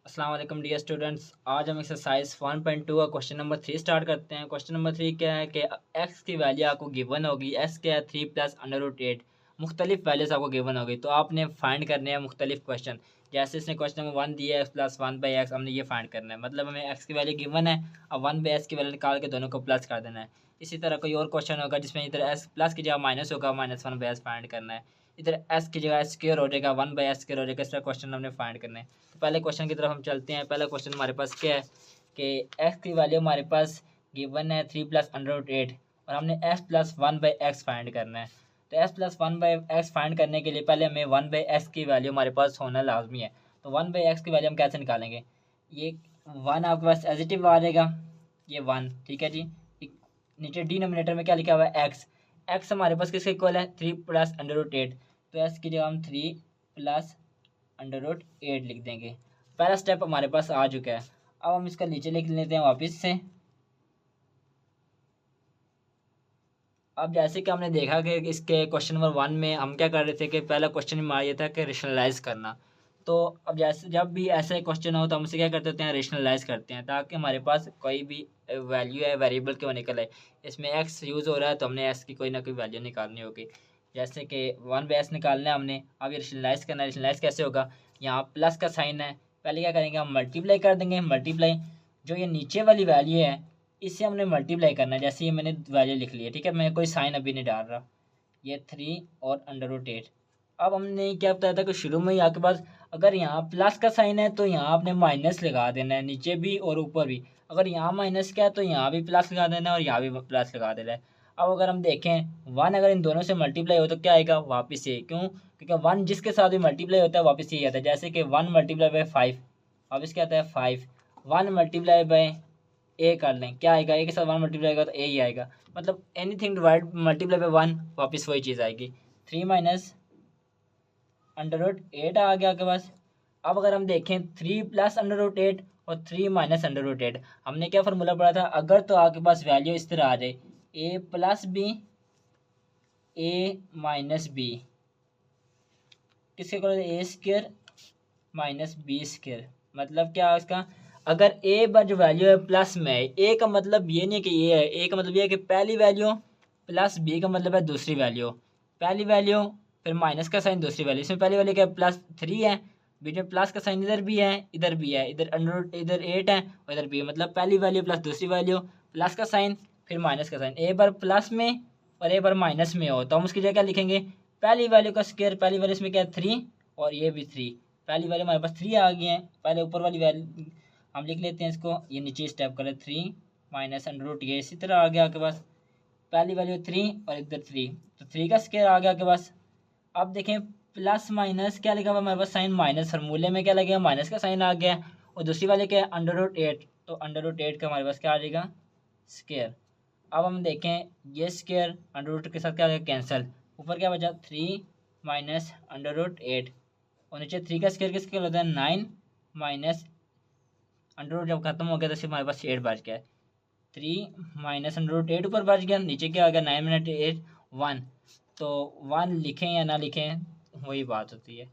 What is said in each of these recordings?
अस्सलाम वालेकुम dear students. आज हम एक्सरसाइज 1.2 का क्वेश्चन नंबर 3 स्टार्ट करते हैं। क्वेश्चन नंबर 3 क्या है कि x की वैल्यू आपको गिवन होगी। x क्या है 3 प्लस अंडर रूट 8 मुख्तलिफ वैल्यूज आपको गिवन होगी, तो आपने फाइंड करने हैं मुख्तलिफ क्वेश्चन। जैसे इसने क्वेश्चन नंबर 1 दिया है x+1/x, हमने ये फाइंड करना है। मतलब हमें x की वैल्यू गिवन है, अब 1/x की वैल्यू निकाल के दोनों को प्लस कर देना है। इसी तरह कोई और क्वेश्चन होगा जिसमें इधर s प्लस की जगह माइनस होगा, -1/s फाइंड करना है। इधर s की जगह स्क्वायर हो जाएगा, 1/s स्क्वायर हो जाएगा। इस तरह क्वेश्चन हमने फाइंड करना है। तो पहले क्वेश्चन की तरफ हम चलते हैं। पहला क्वेश्चन हमारे पास क्या है कि x की वैल्यू हमारे पास गिवन है 3 प्लस अंडर रूट 8 और हमने x+1/x फाइंड करना है। तो x+1/x फाइंड करने के लिए पहले हमें 1/x की वैल्यू हमारे पास होना लाजमी है। तो 1/x की वैल्यू हम कैसे निकालेंगे? ये 1 आपके पास एजिटिव आ जाएगा, ये 1, ठीक है जी। नीचे डिनोमिनेटर में क्या लिखा हुआ है? x हमारे पास किसके इक्वल है? 3 प्लस अंडर रूट 8। तो x की जगह हम 3 प्लस अंडर रूट 8 लिख देंगे। पहला स्टेप हमारे पास आ चुका है। अब हम इसका नीचे लिख लेते हैं वापस से। अब जैसे कि हमने देखा कि इसके क्वेश्चन नंबर 1 में हम क्या कर रहे थे कि पहला क्वेश्चन हमारा ये था कि रेशनलाइज करना। तो अब जैसे जब भी ऐसे क्वेश्चन हो तो हम उसे क्या करते हैं, रेशनलाइज करते हैं, ताकि हमारे पास कोई भी वैल्यू है वेरिएबल की वो निकल आए। इसमें एक्स यूज़ हो रहा है तो हमने एक्स की कोई ना कोई वैल्यू निकालनी होगी। जैसे कि 1/s निकालना है हमने। अब ये रेशनलाइज करना है। रेशनलाइज कैसे होगा? यहाँ प्लस का साइन है, पहले क्या करेंगे हम मल्टीप्लाई कर देंगे। मल्टीप्लाई जो ये नीचे वाली वैल्यू है इससे हमने मल्टीप्लाई करना है। जैसे ये मैंने वैल्यू लिख ली है, ठीक है, मैं कोई साइन अभी नहीं डाल रहा। ये 3 और अंडर रूट 8। अब हमने क्या बताया था कि शुरू में ही आपके पास अगर यहाँ प्लस का साइन है तो यहाँ आपने माइनस लगा देना है, नीचे भी और ऊपर भी। अगर यहाँ माइनस का है तो यहाँ भी प्लस लगा देना है और यहाँ भी प्लस लगा देना है। अब अगर हम देखें 1 अगर इन दोनों से मल्टीप्लाई हो तो क्या आएगा? वापस ये। क्यों? क्योंकि 1 जिसके साथ भी मल्टीप्लाई होता है वापस यही आता है। जैसे कि 1 मल्टीप्लाई बाई 5 वापस क्या आता है? 5। 1 मल्टीप्लाई बाई ए कर लें, क्या आएगा? ए के साथ 1 मल्टीप्लाई आएगा तो ए ही आएगा। मतलब एनीथिंग डिवाइड मल्टीप्लाई बाई 1 वापस वही चीज़ आएगी। 3 माइनस अंडर रूट 8 आ गया आपके पास। अब अगर हम देखें 3 प्लस अंडर रूट 8 और 3 माइनस अंडर रूट 8, हमने क्या फार्मूला पढ़ा था? अगर तो आपके पास वैल्यू इस तरह आ जाए ए प्लस बी ए माइनस बी, किसके इक्वल? ए स्क्र माइनस बी स्क्र। मतलब क्या है इसका? अगर ए पर जो वैल्यू है प्लस में है, ए का मतलब ये नहीं है कि ये है, ए का मतलब ये है कि पहली वैल्यू प्लस बी का मतलब है दूसरी वैल्यू। पहली वैल्यू फिर माइनस का साइन दूसरी वैल्यू। इसमें पहली वैल्यू क्या है? +3 है, बीच में प्लस का साइन इधर भी है इधर भी है, इधर अंडर इधर 8 है और इधर भी है। मतलब पहली वैल्यू प्लस दूसरी वैल्यू, प्लस का साइन फिर माइनस का साइन। ए पर प्लस में और ए पर माइनस में हो तो हम उसकी जगह क्या लिखेंगे? पहली वैल्यू का स्क्वायर। पहली वैल्यू इसमें क्या है? 3 और ये भी 3। पहली वैल्यू हमारे पास 3 आ गई है। पहले ऊपर वाली वैल्यू हम लिख लेते हैं इसको, ये नीचे स्टेप करें 3 माइनस अंडर रूट, ये इसी तरह आ गया आपके पास। पहली वैल्यू 3 और इधर 3, तो 3 का स्क्वायर आ गया आपके पास। अब देखें प्लस माइनस क्या लिखा हुआ हमारे पास? Sign minus. फार्मूले में क्या लगेगा? माइनस का साइन आ गया। और दूसरी वाले क्या है? अंडर रूट 8, तो अंडर रूट 8 का हमारे पास क्या आ जाएगा? स्क्वायर। अब हम देखें ये स्क्वायर अंडर रूट के साथ क्या हो गया? कैंसिल। ऊपर क्या बचा? 3 माइनस अंडर रूट 8 और नीचे 3 का स्क्वायर किसके होता है? 9 माइनस अंडर रूट जब खत्म हो गया तो सिर्फ हमारे पास 8 बच गया। 3 माइनस अंडर रूट 8 ऊपर बच गया, नीचे क्या आ गया? 9 मिनट 8 1। तो 1 लिखें या ना लिखें वही बात होती है।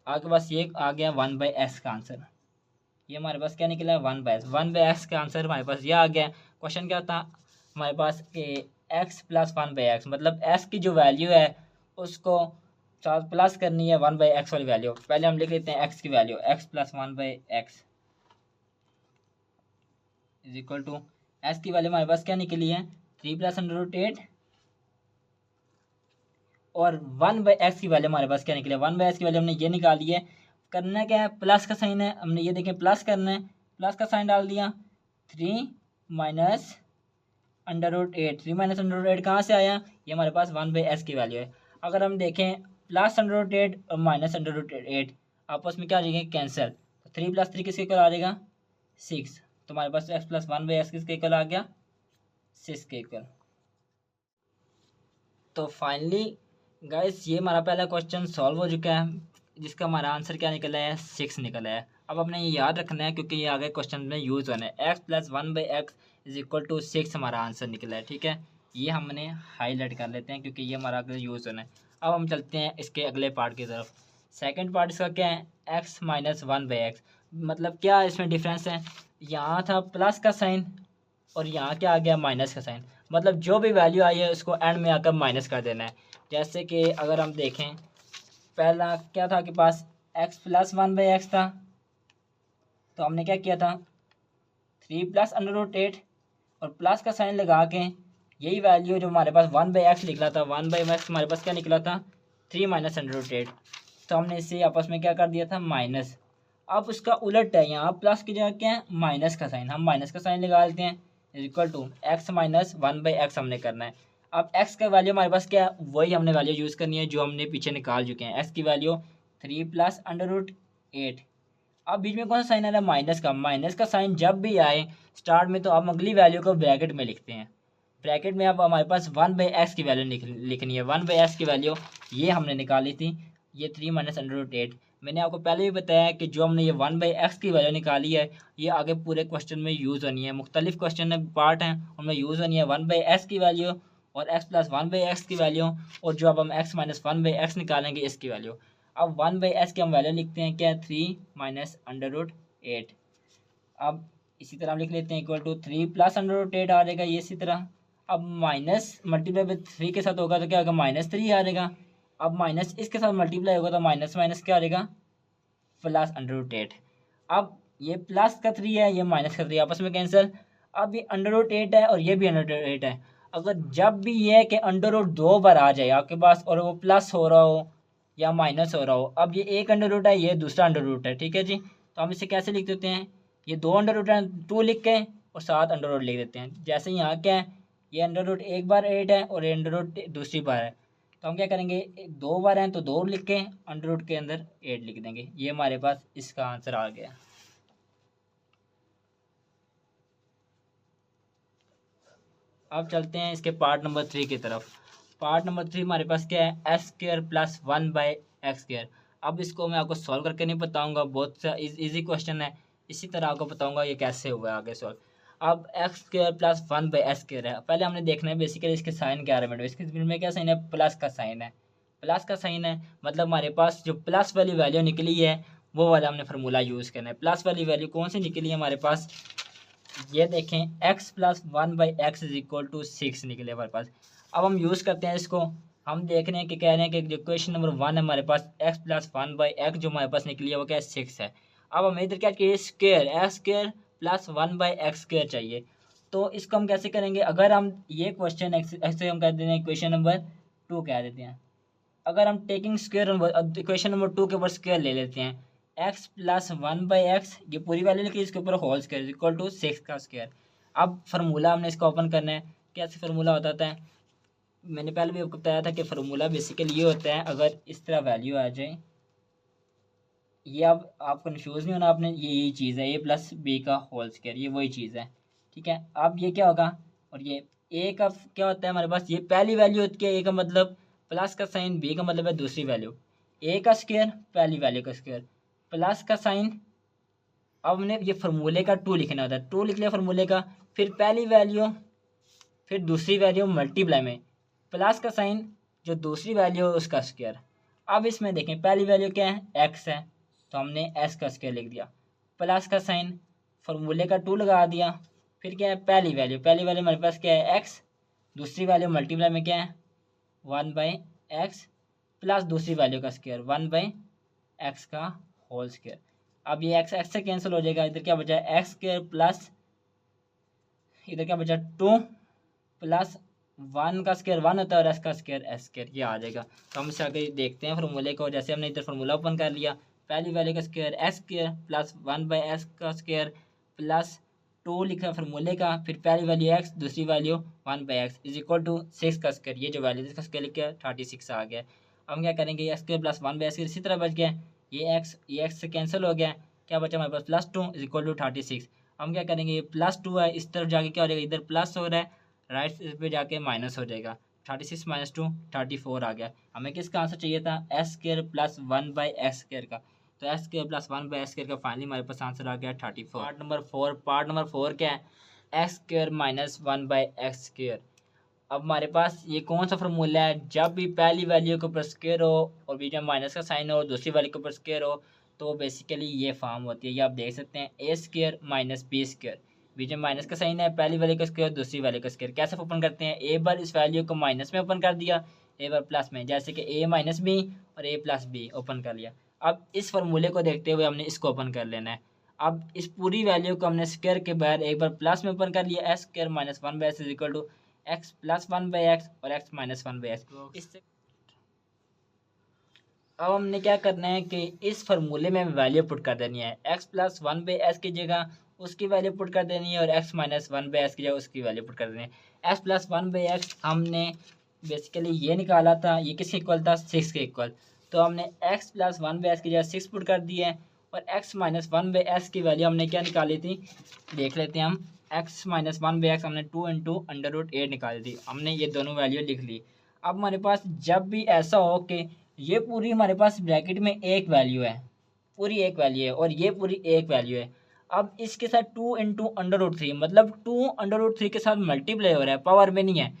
आपके पास ये आ गया 1/s का आंसर। ये हमारे पास क्या निकला है? 1/s का आंसर हमारे पास ये आ गया। क्वेश्चन क्या था हमारे पास कि x+1/x, मतलब s की जो वैल्यू है उसको साथ प्लस करनी है 1/x वाली वैल्यू। पहले हम लिख लेते हैं x की value, x+1/x is equal to S की वैल्यू हमारे पास क्या निकली है? 3 प्लस अंडर रूट 8 और 1/x की वैल्यू हमारे पास क्या निकली है? 1/x की वैल्यू हमने ये निकाली है। करना क्या है? प्लस का साइन है, हमने ये देखें प्लस करना है, प्लस का साइन डाल दिया। 3 minus under root 8, 3 minus under root 8 कहाँ से आया? ये हमारे पास 1/s की वैल्यू है। अगर हम देखें प्लस अंडर रूट 8 और माइनस अंडर रूट 8 आपस में क्या आ जाएंगे? कैंसिल। तो 3 + 3 किसके इक्वल आ जाएगा? 6। तो हमारे पास x+1/s किसके इक्वल आ गया? 6 के इक्वल। तो फाइनली गाइस ये हमारा पहला क्वेश्चन सॉल्व हो चुका है, जिसका हमारा आंसर क्या निकला है? 6 निकला है। अब अपने ये याद रखना है क्योंकि ये आगे क्वेश्चन में यूज़ होना है। x+1/x इज इक्वल टू 6 हमारा आंसर निकला है, ठीक है। ये हमने हाईलाइट कर लेते हैं क्योंकि ये हमारा अगले यूज़ होना है। अब हम चलते हैं इसके अगले पार्ट की तरफ। सेकंड पार्ट इसका क्या है, x minus one by x. मतलब क्या इसमें डिफरेंस है, यहाँ था प्लस का साइन और यहाँ क्या आ गया, माइनस का साइन। मतलब जो भी वैल्यू आई है उसको एंड में आकर माइनस कर देना है। जैसे कि अगर हम देखें, पहला क्या था कि पास X plus one by X था, तो हमने क्या किया था, 3 + √8 और प्लस का साइन लगा के यही वैल्यू जो हमारे पास 1/x निकला था, 1/x हमारे पास क्या निकला था, 3 - √8। तो हमने इसे आपस में क्या कर दिया था, माइनस। अब उसका उलट है, यहाँ प्लस की जगह क्या है, माइनस का साइन। हम माइनस का साइन लगा लेते हैं, equal to x minus 1/x हमने करना है। अब x का वैल्यू हमारे पास क्या है, वही हमने वैल्यू यूज़ करनी है जो हमने पीछे निकाल चुके हैं। x की वैल्यू 3 + √8। अब बीच में कौन सा साइन आ रहा है, माइनस का। माइनस का साइन जब भी आए स्टार्ट में, तो हम अगली वैल्यू को ब्रैकेट में लिखते हैं। ब्रैकेट में अब हमारे पास 1/x की वैल्यू लिखनी है। 1/x की वैल्यू ये हमने निकाली थी, ये 3 - √8। मैंने आपको पहले भी बताया कि जो हमने ये 1/x की वैल्यू निकाली है, ये आगे पूरे क्वेश्चन में यूज़ होनी है। मुख्तलिफ क्वेश्चन पार्ट हैं, उनमें यूज़ होनी है 1/x की वैल्यू और x + 1/x की वैल्यू, और जो अब हम x - 1/x निकालेंगे इसकी वैल्यू। अब 1/s की हम वैल्यू लिखते हैं क्या, 3 - √8। अब इसी तरह हम लिख लेते हैं इक्वल टू 3 + √8 आ जाएगा ये इसी तरह। अब माइनस मल्टीप्लाई बाई 3 के साथ होगा तो क्या होगा, -3 आ जाएगा। अब माइनस इसके साथ मल्टीप्लाई होगा तो माइनस माइनस क्या आ जाएगा, प्लस √8। अब ये प्लस का 3 है, ये माइनस का 3 आपस में कैंसिल। अब ये √8 है और ये भी √8 है। अगर जब भी ये है कि √2 दो बार आ जाए आपके पास और वो प्लस हो रहा हो या माइनस हो रहा हो, अब ये एक √रूट है, ये दूसरा √रूट है, ठीक है जी। तो हम इसे कैसे लिख देते हैं, ये दो √रूट है, 2 लिख के और 7 √रूट लिख देते हैं। जैसे यहाँ क्या है, ये √रूट एक बार 8 है और ये √रूट दूसरी बार है, तो हम क्या करेंगे, दो बार हैं तो 2 लिख के √रूट के अंदर 8 लिख देंगे। ये हमारे पास इसका आंसर आ गया। अब चलते हैं इसके पार्ट नंबर 3 की तरफ। पार्ट नंबर 3 हमारे पास क्या है, x² + 1/x²। अब इसको मैं आपको सॉल्व करके नहीं बताऊंगा, बहुत सा इजी क्वेश्चन है, इसी तरह आपको बताऊंगा ये कैसे हुआ है आगे सॉल्व। अब x² + 1/x² है, पहले हमने देखना है बेसिकली इसके साइन क्या है। इसके में क्या साइन है, प्लस का साइन है। प्लस का साइन है मतलब हमारे पास जो प्लस वाली वैल्यू निकली है वो वाला हमने फार्मूला यूज़ करना है। प्लस वाली वैल्यू कौन सी निकली है हमारे पास, ये देखें, x + 1/x = 6 निकले हमारे पास। अब हम यूज़ करते हैं इसको, हम देख रहे हैं कि कह रहे हैं कि जो क्वेश्चन नंबर 1 है हमारे पास, x + 1/x जो हमारे पास निकली है वो क्या है, 6 है। अब हमें इधर क्या चाहिए, स्क्वायर, x² + 1/x² चाहिए। तो इसको हम कैसे करेंगे, अगर हम ये क्वेश्चन ऐसे हम कह देते हैं क्वेश्चन नंबर 2 कह देते हैं। अगर हम टेकिंग स्क्वायर इक्वेशन नंबर 2 के ऊपर स्क्वायर ले लेते हैं, x + 1/x, ये पूरी वैल्यू लिखी, इसके ऊपर होल स्क्वायर इक्वल टू 6 का स्क्वायर। अब फार्मूला हमने इसका ओपन करना है। कैसे फार्मूला होता है, मैंने पहले भी आपको बताया था कि फार्मूला बेसिकली ये होता है, अगर इस तरह वैल्यू आ जाए, ये अब आप कंफ्यूज नहीं होना आपने, ये यही चीज़ है, a + b का होल स्क्वायर, ये वही चीज़ है, ठीक है। अब ये क्या होगा, और ये a का क्या होता है हमारे पास, ये पहली वैल्यू होती है a का मतलब प्लस का साइन, b का मतलब है दूसरी वैल्यू। a का स्क्वायर पहली वैल्यू का स्क्वायर, प्लस का साइन। अब हमने ये फार्मूले का 2 लिखना होता है, 2 लिख लिया फार्मूले का, फिर पहली वैल्यू फिर दूसरी वैल्यू मल्टीप्लाई में प्लस का साइन, जो दूसरी वैल्यू है उसका स्क्वायर। अब इसमें देखें पहली वैल्यू क्या है, x है, तो हमने s का स्क्वायर लिख दिया, प्लस का साइन, फार्मूले का 2 लगा दिया, फिर क्या है पहली वैल्यू हमारे पास क्या है, x, दूसरी वैल्यू मल्टीप्लाई में क्या है 1/x प्लस दूसरी वैल्यू का स्क्वायर 1/x का होल स्क्वायर। अब ये x से कैंसिल हो जाएगा, इधर क्या बचा है, x² प्लस इधर क्या बचा 2 प्लस 1 का स्क्वायर 1 होता है और s का स्क्वायर s², ये आ जाएगा। तो हम इससे आगे देखते हैं फार्मूले को। जैसे हमने इधर फार्मूला ओपन कर लिया, पहली वैल्यू का स्क्वायर s² प्लस 1/s का स्क्वायर प्लस 2 लिखा फार्मूले का, फिर पहली वैल्यू x, दूसरी वैल्यू 1/x = 6 का स्क्वायर, ये जो वैल्यू इसका स्क्वायर लिख के 36 आ गया। अब हम क्या करेंगे, x² प्लस 1/x इसी तरह बच गया, ये x से कैंसिल हो गया, क्या बचा हमारे पास +2 = 36। हम क्या करेंगे, ये +2 है, इस तरफ जाके क्या हो जाएगा, इधर प्लस हो रहा है, राइट पे जाके माइनस हो जाएगा, 36 - 2 34 आ गया। हमें किसका आंसर चाहिए था, s² + 1/x² का। तो s² + 1/x² का फाइनली हमारे पास आंसर आ गया 34। पार्ट नंबर 4 क्या है, x² - 1/x²। अब हमारे पास ये कौन सा फार्मूला है, जब भी पहली वैल्यू के ऊपर स्क्वायर हो और बीच में माइनस का साइन हो और दूसरी वैल्यू के ऊपर स्क्वायर हो तो बेसिकली ये फॉर्म होती है। ये आप देख सकते हैं ए स्क्वायर माइनस बी स्क्वायर, बीच में माइनस का साइन है, पहली वैल्यू का स्क्वायर दूसरी वैल्यू का स्क्वायर। कैसे ओपन करते हैं, ए बार इस वैल्यू को माइनस में ओपन कर दिया, ए बार प्लस में, जैसे कि ए माइनस बी और ए प्लस बी ओपन कर लिया। अब इस फार्मूले को देखते हुए हमने इसको ओपन कर लेना है। अब इस पूरी वैल्यू को हमने स्क्वायर के बाहर एक बार प्लस में ओपन कर लिया, X square minus one by X is equal to X plus one by X और X minus one by X. इससे अब हमने क्या करना है कि इस फार्मूले में वैल्यू पुट कर देनी है, x plus one by x की जगह उसकी वैल्यू पुट कर देनी है और X minus one by x की जगह उसकी वैल्यू पुट कर देनी है। X plus one by x हमने बेसिकली ये निकाला था, ये किसके इक्वल था, 6 के इक्वल। तो हमने x plus one by x की जगह 6 पुट कर दी है और X minus one by x की वैल्यू हमने क्या निकाली थी, देख लेते हैं हम। X minus one by x हमने 2 इंटू अंडर रूट 8 निकाली थी, हमने ये दोनों वैल्यू लिख ली। अब हमारे पास जब भी ऐसा हो कि ये पूरी हमारे पास ब्रैकेट में एक वैल्यू है, पूरी एक वैल्यू है और ये पूरी एक वैल्यू है, अब इसके साथ 2 इंटू अंडर रूट 3 मतलब 2 अंडर रूट 3 के साथ मल्टीप्लाई हो रहा है, पावर में नहीं है।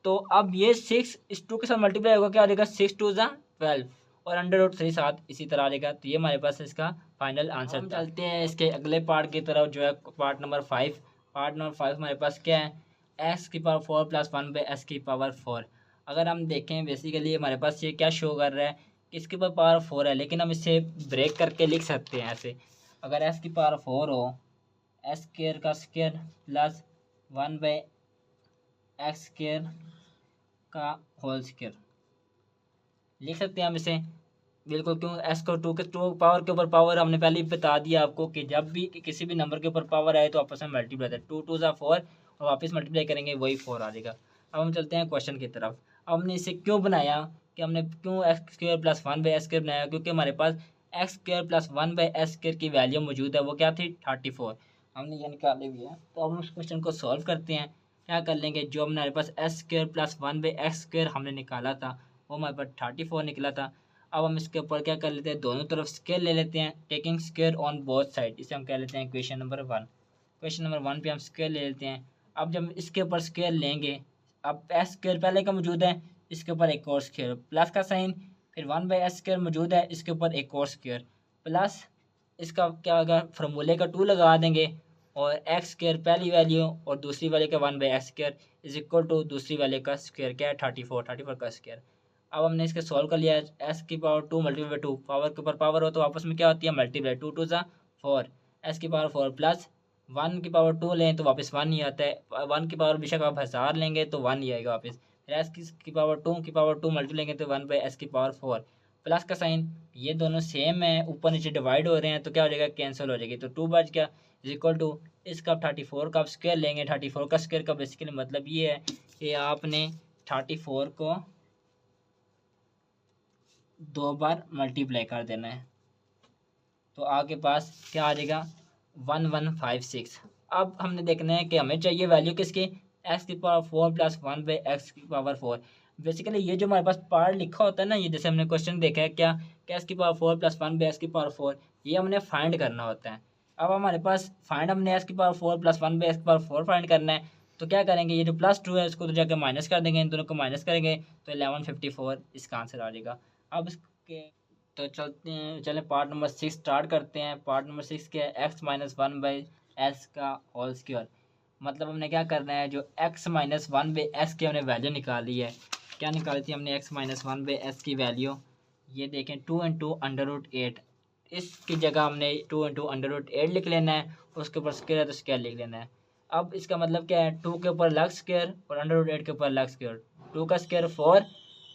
तो अब ये 6 इस 2 के साथ मल्टीप्लाई होगा, क्या आ जाएगा, 6 2 ज़ा 12 और अंडर रूट 3 साथ इसी तरह आ जाएगा। तो ये हमारे पास इसका फाइनल आंसर। हम चलते हैं इसके अगले पार्ट की तरफ जो है पार्ट नंबर 5। पार्ट नंबर 5 हमारे पास क्या है, एक्स की power 4 plus one by x की पावर 4। अगर हम देखें बेसिकली हमारे पास ये क्या शो कर रहा है कि इसके ऊपर पावर 4 है, लेकिन हम इसे ब्रेक करके लिख सकते हैं ऐसे। अगर एक्स की पावर 4 हो, एक्स स्क्वायर का square plus one by X square का होल स्क्वायर लिख सकते हैं हम इसे बिल्कुल। क्यों, एस को टू पावर के ऊपर पावर हमने पहले ही बता दिया आपको कि जब भी किसी भी नंबर के ऊपर पावर आए तो आपस में मल्टीप्लाई है, 2 2 ज़ा 4 और वापस मल्टीप्लाई करेंगे वही 4 आ जाएगा। अब हम चलते हैं क्वेश्चन की तरफ। अब हमने इसे क्यों बनाया कि हमने क्यों X square plus one by X square बनाया, क्योंकि हमारे पास X square plus one by X square की वैल्यू मौजूद है, वो क्या थी 34, हमने ये निकाले हुई है। तो अब हम उस क्वेश्चन को सॉल्व करते हैं। क्या कर लेंगे, जो हमारे पास X square plus one by X square हमने निकाला था वो हमारे पास 34 निकला था। अब हम इसके ऊपर क्या कर लेते हैं, दोनों तरफ स्केयर ले लेते हैं, taking square on both side, इसे हम कह लेते हैं क्वेश्चन नंबर 1। क्वेश्चन नंबर 1 पे हम स्केयर ले लेते हैं। अब जब इसके ऊपर स्केयर लेंगे, अब एस स्केयर पहले का मौजूद है, इसके ऊपर एक और स्केयर प्लस का साइन, फिर वन बाई एस स्केयर मौजूद है, इसके ऊपर एक और स्केयर प्लस इसका क्या होगा, फार्मूले का 2 लगा देंगे और एक्स स्केयर पहली वैल्यू और दूसरी वैल्यू का one by x square is equal to दूसरी वैल्यू का स्केयर क्या है 34 का स्केयर। अब हमने इसके सॉल्व कर लिया, एस की पावर 2 मल्टीप्लाई बाई 2, पावर के ऊपर पावर हो तो आपस में क्या होती है मल्टीप्लाई, 2 2 ज़ा 4, एस की पावर 4 प्लस 1 की पावर 2 लें तो वापस 1 ही आता है, 1 की पावर बेशक आप 1000 लेंगे तो 1 ही आएगा वापस। फिर एस की पावर 2 की पावर 2 मल्टीप्लाई लेंगे तो 1 बाई एस की पावर 4 प्लस का साइन, ये दोनों सेम है, ऊपर नीचे डिवाइड हो रहे हैं तो क्या हो जाएगा, कैंसिल हो जाएगी। तो 2 बच गया इज इक्वल टू इसका 34 का आप स्क्वायर लेंगे। 34 का स्क्वायर का बेसिकली मतलब ये है कि आपने 34 को 2 बार मल्टीप्लाई कर देना है, तो आपके पास क्या आ जाएगा 1156। अब हमने देखना है कि हमें चाहिए वैल्यू किसकी, एक्स की power 4 plus one by x की पावर 4। बेसिकली ये जो हमारे पास पार्ट लिखा होता है ना, ये जैसे हमने क्वेश्चन देखा है क्या, एक्स की power 4 plus one by x की पावर 4, ये हमने फाइंड करना होता है। अब हमारे पास फाइंड हमने एक्स की power 4 plus one by x की पावर 4 फाइंड करना है, तो क्या करेंगे, ये जो प्लस 2 है उसको तो जाकर माइनस कर देंगे, इन दोनों को माइनस करेंगे तो 1154 इसका आंसर आ जाएगा। अब इसके तो चलते हैं, चलें पार्ट नंबर 6 स्टार्ट करते हैं। पार्ट नंबर 6 क्या है, x minus one by S का होल स्क्वायर। मतलब हमने क्या करना है, जो x minus one by S की हमने वैल्यू निकाली है, क्या निकाली थी हमने x minus one by S की वैल्यू, ये देखें 2 इंटू अंडर रूट 8, इसकी जगह हमने 2 इंटू अंडर रूट 8 लिख लेना है, उसके ऊपर स्क्वायर है तो स्क्वायर लिख लेना है। अब इसका मतलब क्या है, 2 के ऊपर अलग स्क्वायर और अंडर रूट 8 के ऊपर अलग स्क्वायर, 2 का स्क्वायर 4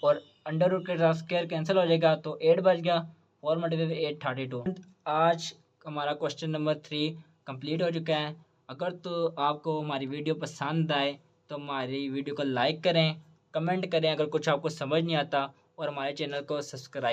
और अंडर रूट के साथ स्क्वायर कैंसिल हो जाएगा तो 8 बच गया, 4 मल्टीप्लाई 8 32। आज हमारा क्वेश्चन नंबर 3 कंप्लीट हो चुका है। अगर तो आपको हमारी वीडियो पसंद आए तो हमारी वीडियो को लाइक करें, कमेंट करें अगर कुछ आपको समझ नहीं आता, और हमारे चैनल को सब्सक्राइब